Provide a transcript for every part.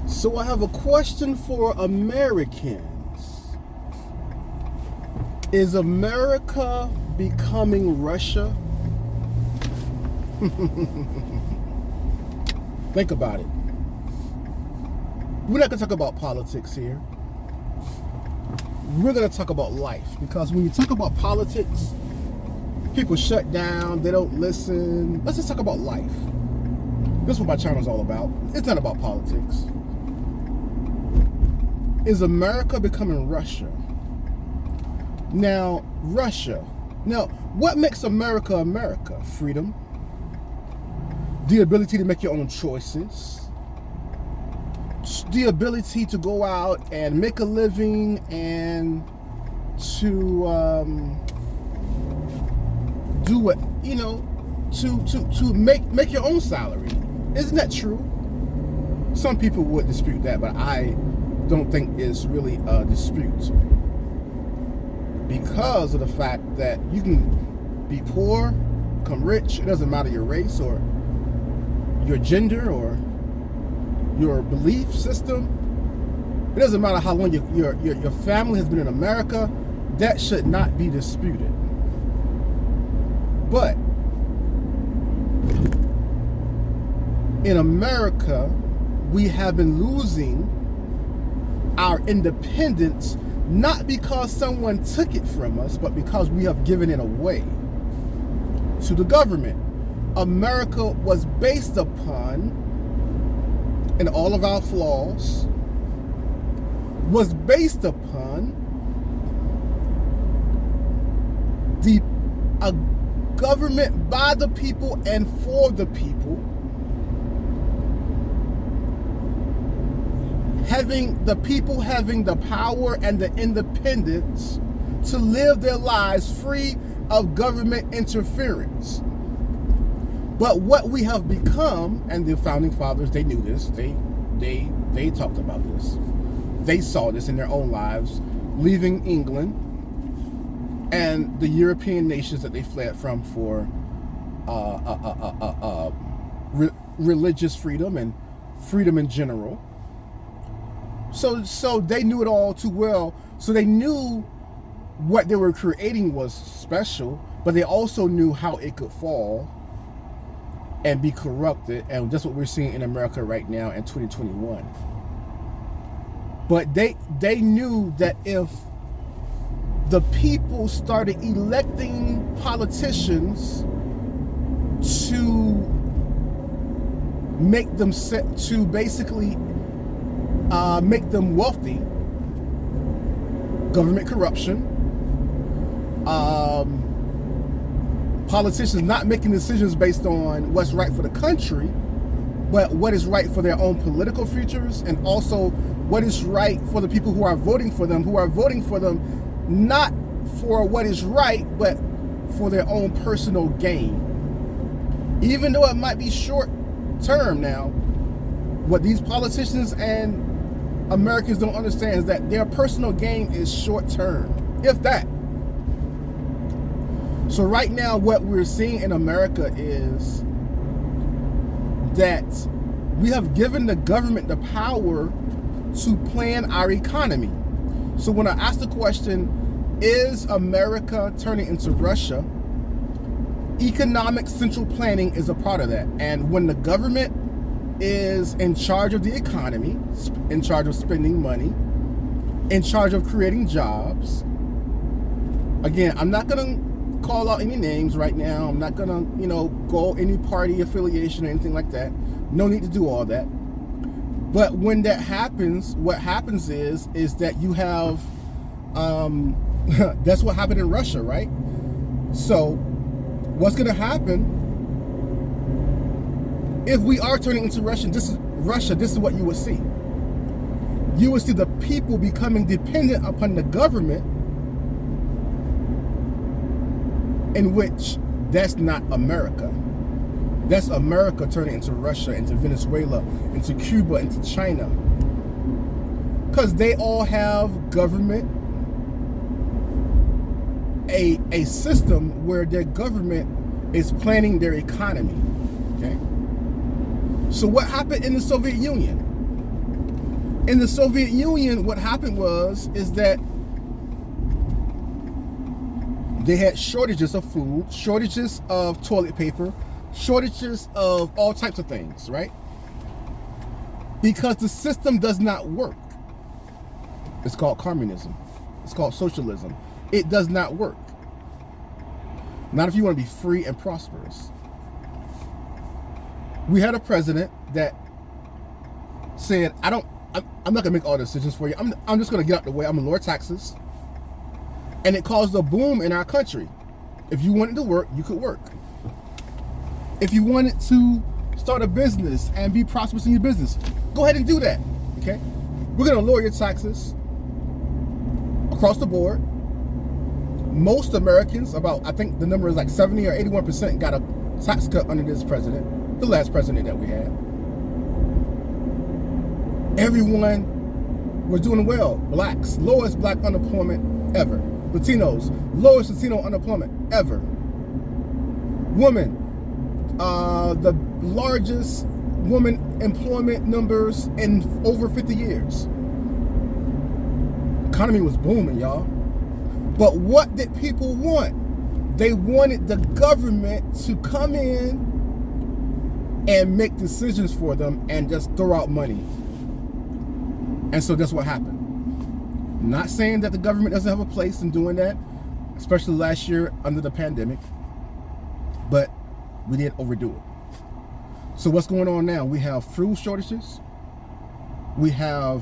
So I have a question for Americans. Is America becoming Russia? Think about it. We're not going to talk about politics here. We're going to talk about life. Because when you talk about politics, people shut down, they don't listen. Let's just talk about life. This is what my channel is all about. It's not about politics. Is America becoming Russia? Now, Russia. Now, what makes America America? Freedom. The ability to make your own choices. The ability to go out and make a living and to do what, you know, to make your own salary. Isn't that true? Some people would dispute that, but I don't think it's really a dispute, because of the fact that you can be poor, become rich. It doesn't matter your race or your gender or your belief system. It doesn't matter how long your family has been in America. That should not be disputed. But in America, we have been losing our independence, not because someone took it from us, but because we have given it away to the government. America was based upon, and all of our flaws, was based upon a government by the people and for the people, having the power and the independence to live their lives free of government interference. But what we have become, and the founding fathers, they knew this, they talked about this, they saw this in their own lives, leaving England and the European nations that they fled from for religious freedom and freedom in general. So they knew it all too well. So they knew what they were creating was special, but they also knew how it could fall and be corrupted. And that's what we're seeing in America right now in 2021. But they knew that if the people started electing politicians to make them basically make them wealthy, government corruption, politicians not making decisions based on what's right for the country, but what is right for their own political futures, and also what is right for the people who are voting for them, not for what is right, but for their own personal gain. Even though it might be short term now, what these politicians and Americans don't understand is that their personal gain is short term, if that. So right now, what we're seeing in America is that we have given the government the power to plan our economy. So when I ask the question, is America turning into Russia? Economic central planning is a part of that. And when the government is in charge of the economy, in charge of spending money, in charge of creating jobs. Again, I'm not going to call out any names right now. I'm not going to, go any party affiliation or anything like that. No need to do all that. But when that happens, what happens is that you have, that's what happened in Russia, right? So what's going to happen if we are turning into Russia? This is what you would see. You would see the people becoming dependent upon the government, in which that's not America. That's America turning into Russia, into Venezuela, into Cuba, into China. Because they all have government, a system where their government is planning their economy. Okay. So what happened in the Soviet Union? In the Soviet Union, what happened is that they had shortages of food, shortages of toilet paper, shortages of all types of things, right? Because the system does not work. It's called communism. It's called socialism. It does not work. Not if you want to be free and prosperous. We had a president that said, I'm not going to make all the decisions for you. I'm just going to get out the way. I'm going to lower taxes. And it caused a boom in our country. If you wanted to work, you could work. If you wanted to start a business and be prosperous in your business, go ahead and do that, okay? We're going to lower your taxes across the board. Most Americans, I think the number is like 70 or 81%, got a tax cut under this president, the last president that we had. Everyone was doing well. Blacks, lowest black unemployment ever. Latinos, lowest Latino unemployment ever. Women, the largest woman employment numbers in over 50 years. Economy was booming, y'all. But what did people want? They wanted the government to come in and make decisions for them and just throw out money. And so that's what happened. I'm not saying that the government doesn't have a place in doing that, especially last year under the pandemic, but we didn't overdo it. So what's going on now? We have food shortages. We have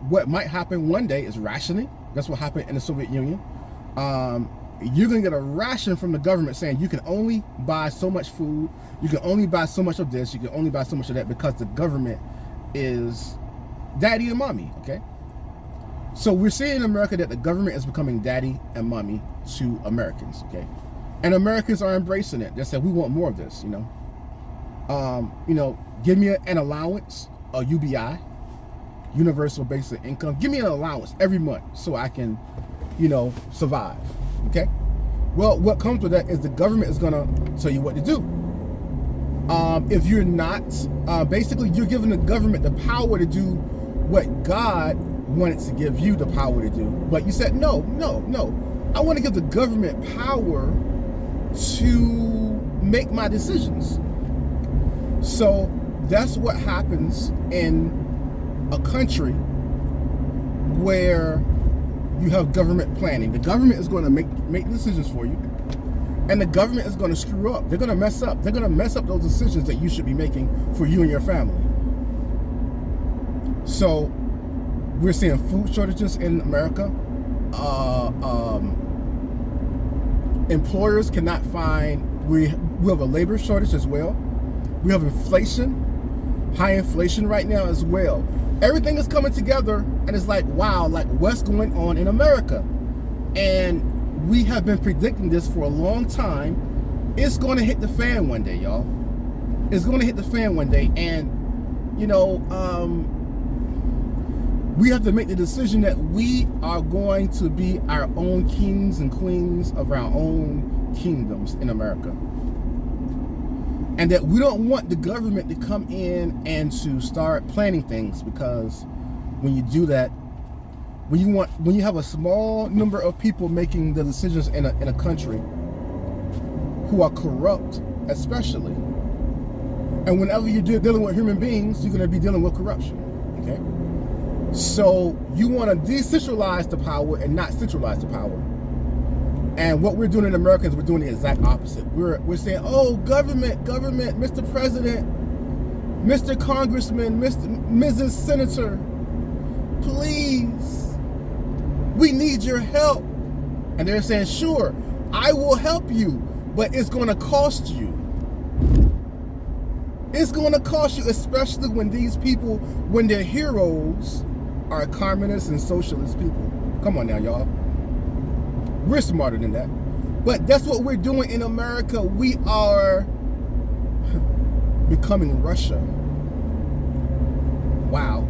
what might happen one day is rationing. That's what happened in the Soviet Union. You're going to get a ration from the government saying you can only buy so much food, you can only buy so much of this, you can only buy so much of that because the government is daddy and mommy, okay? So we're seeing in America that the government is becoming daddy and mommy to Americans, okay? And Americans are embracing it. They said, we want more of this, you know? Give me an allowance, a UBI, universal basic income. Give me an allowance every month so I can, survive, okay? Well, what comes with that is the government is gonna tell you what to do. If you're not, basically you're giving the government the power to do what God wanted to give you the power to do. But you said, no. I want to give the government power to make my decisions. So that's what happens in a country where you have government planning. The government is going to make decisions for you, and the government is going to screw up. They're going to mess up. They're going to mess up those decisions that you should be making for you and your family. So we're seeing food shortages in America. Employers cannot find, we have a labor shortage as well. We have inflation, high inflation right now as well. Everything is coming together and it's like, wow, like what's going on in America? And we have been predicting this for a long time. It's going to hit the fan one day, y'all. It's going to hit the fan one day. And, we have to make the decision that we are going to be our own kings and queens of our own kingdoms in America. And that we don't want the government to come in and to start planning things, because when you do that, when you have a small number of people making the decisions in a country who are corrupt, especially, and whenever you're dealing with human beings, you're going to be dealing with corruption, okay? So you want to decentralize the power and not centralize the power. And what we're doing in America is we're doing the exact opposite. We're saying, oh, government, Mr. President, Mr. Congressman, Mrs. Senator, please, we need your help. And they're saying, sure, I will help you, but it's going to cost you. It's going to cost you, especially when these people, when their heroes are communist and socialist people. Come on now, y'all. We're smarter than that. But that's what we're doing in America. We are becoming Russia. Wow.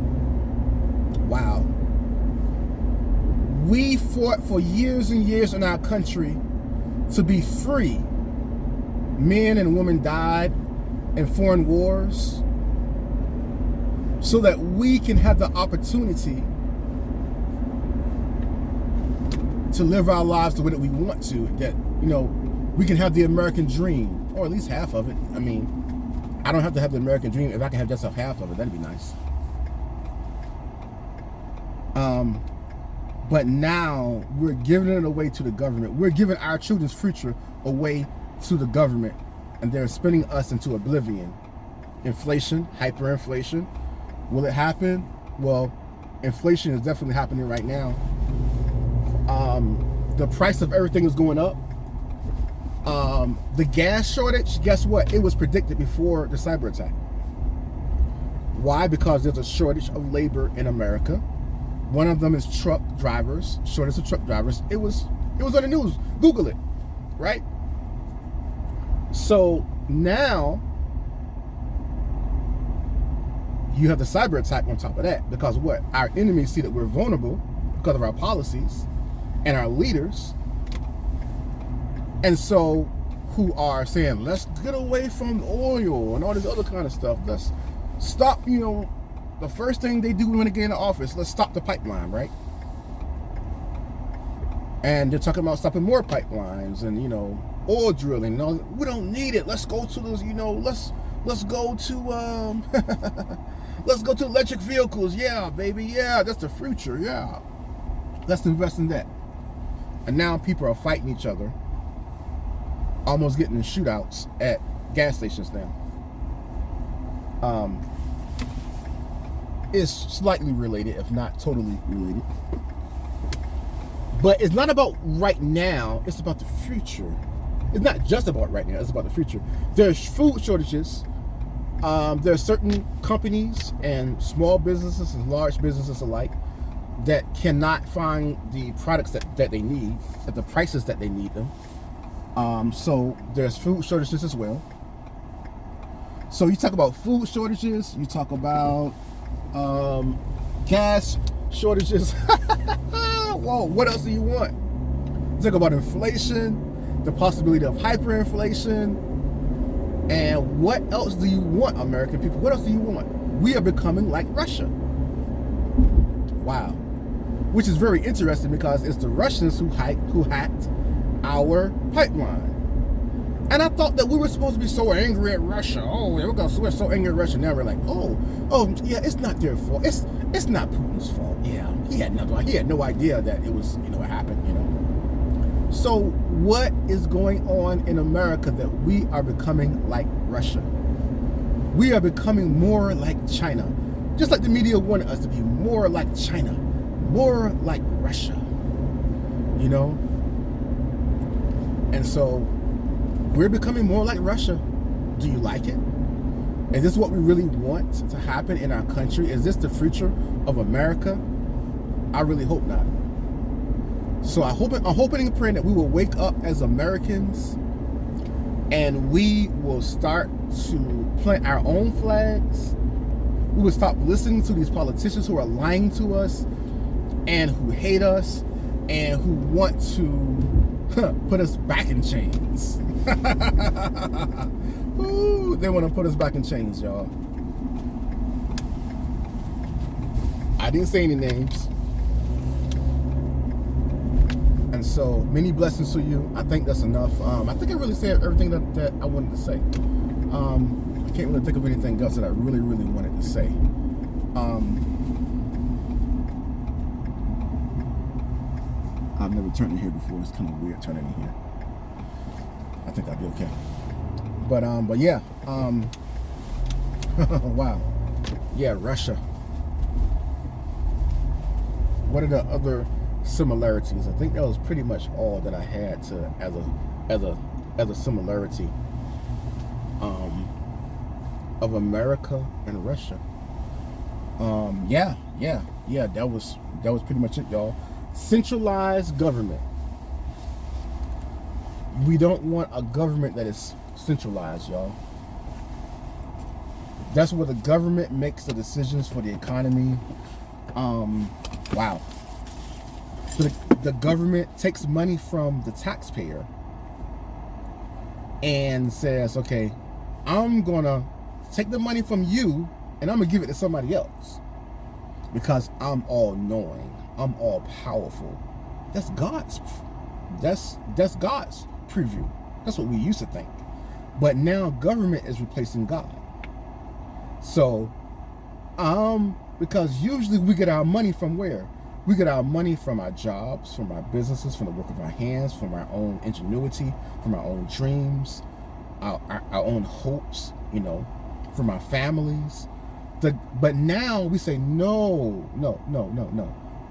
Wow. We fought for years and years in our country to be free. Men and women died in foreign wars so that we can have the opportunity to live our lives the way that we want to, that, you know, we can have the American dream, or at least half of it. I mean, I don't have to have the American dream. If I can have just half of it, that'd be nice. But now we're giving it away to the government. We're giving our children's future away to the government, and they're spinning us into oblivion. Inflation, hyperinflation. Will it happen? Well, inflation is definitely happening right now. The price of everything is going up. The gas shortage, guess what? It was predicted before the cyber attack. Why? Because there's a shortage of labor in America. One of them is truck drivers, shortage of truck drivers. It was on the news. Google it, right? So now you have the cyber attack on top of that, because what? Our enemies see that we're vulnerable because of our policies and our leaders. And so who are saying, let's get away from oil and all this other kind of stuff. Let's stop, you know, the first thing they do when they get in the office, let's stop the pipeline, right? And they're talking about stopping more pipelines and, you know, oil drilling. You know, we don't need it. Let's go to those, you know, let's go to let's go to electric vehicles. Yeah, baby. Yeah, that's the future. Yeah. Let's invest in that. And now people are fighting each other, almost getting in shootouts at gas stations now. Is slightly related, if not totally related. But it's not about right now, it's about the future. It's not just about right now, it's about the future. There's food shortages. There are certain companies and small businesses and large businesses alike that cannot find the products that they need at the prices that they need them. So there's food shortages as well. So you talk about food shortages, you talk about gas shortages. Whoa, what else do you want? You talk about inflation, the possibility of hyperinflation, and what else do you want, American people? What else do you want? We are becoming like Russia. Wow. Which is very interesting, because it's the Russians who hacked our pipeline. And I thought that we were supposed to be so angry at Russia. Oh, we're so angry at Russia. Now we're like, oh, yeah, it's not their fault. It's not Putin's fault. Yeah, he had no idea that it was, you know, it happened, you know. So what is going on in America that we are becoming like Russia? We are becoming more like China. Just like the media wanted us to be more like China, more like Russia, you know? And so we're becoming more like Russia. Do you like it? Is this what we really want to happen in our country? Is this the future of America? I really hope not. So I'm hoping and praying that we will wake up as Americans, and we will start to plant our own flags. We will stop listening to these politicians who are lying to us and who hate us and who want to put us back in chains. Ooh, they want to put us back in chains, y'all. I didn't say any names. And so, many blessings to you. I think that's enough. I think I really said everything that I wanted to say. I can't really think of anything else that I really, really wanted to say. I've never turned in here before. It's kind of weird turning in here. I think I'll be okay. But yeah. Wow. Yeah, Russia. What are the other similarities? I think that was pretty much all that I had to as a similarity of America and Russia. Yeah, that was pretty much it, y'all. Centralized government. We don't want a government that is centralized, y'all. That's where the government makes the decisions for the economy. Wow. So the government takes money from the taxpayer and says, okay, I'm gonna take the money from you and I'm gonna give it to somebody else because I'm all knowing, I'm all powerful. That's God's God's preview. That's what we used to think. But now government is replacing God. So because usually we get our money from where? We get our money from our jobs, from our businesses, from the work of our hands, from our own ingenuity, from our own dreams, our own hopes, you know, from our families. But now we say, no.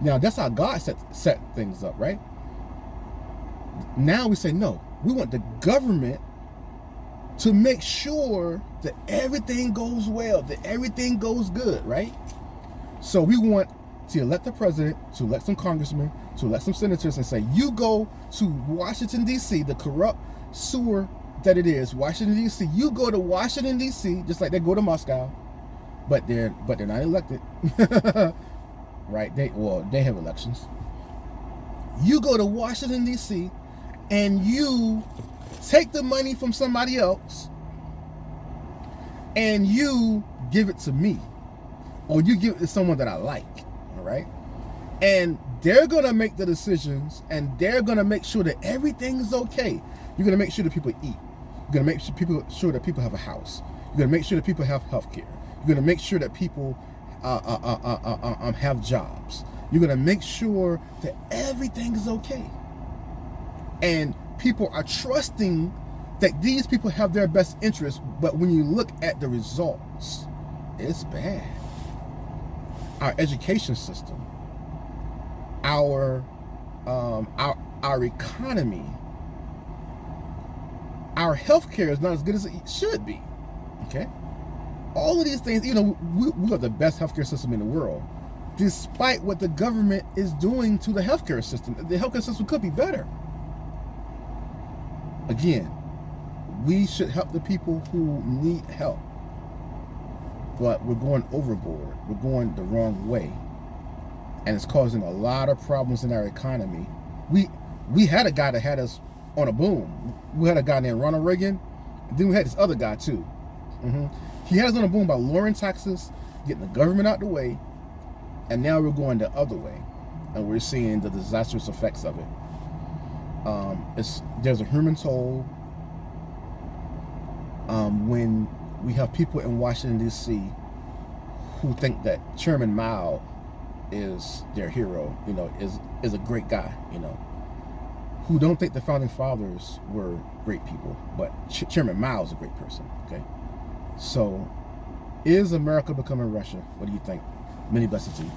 Now that's how God set things up, right? Now we say, no, we want the government to make sure that everything goes well, that everything goes good, right? So we want to elect the president, to elect some congressmen, to elect some senators, and say, you go to Washington, D.C., the corrupt sewer that it is, Washington, D.C. You go to Washington, D.C., just like they go to Moscow, but they're not elected, right? They have elections. You go to Washington, D.C., and you take the money from somebody else, and you give it to me, or you give it to someone that I like. All right, and they're gonna make the decisions, and they're gonna make sure that everything is okay. You're gonna make sure that people eat. You're gonna make sure that people have a house. You're gonna make sure that people have health care. You're gonna make sure that people have jobs. You're gonna make sure that everything is okay, and people are trusting that these people have their best interests. But when you look at the results, it's bad. Our education system, our economy, our healthcare is not as good as it should be. Okay, all of these things, you know, we have the best healthcare system in the world, despite what the government is doing to the healthcare system. The healthcare system could be better. Again, we should help the people who need help. But we're going overboard. We're going the wrong way. And it's causing a lot of problems in our economy. We had a guy that had us on a boom. We had a guy named Ronald Reagan. Then we had this other guy too. He had us on a boom by lowering taxes, getting the government out the way. And now we're going the other way. And we're seeing the disastrous effects of it. There's a human toll. When we have people in Washington, D.C. who think that Chairman Mao is their hero, you know, is a great guy, you know, who don't think the founding fathers were great people, but Chairman Mao is a great person, okay? So, is America becoming Russia? What do you think? Many blessings to you.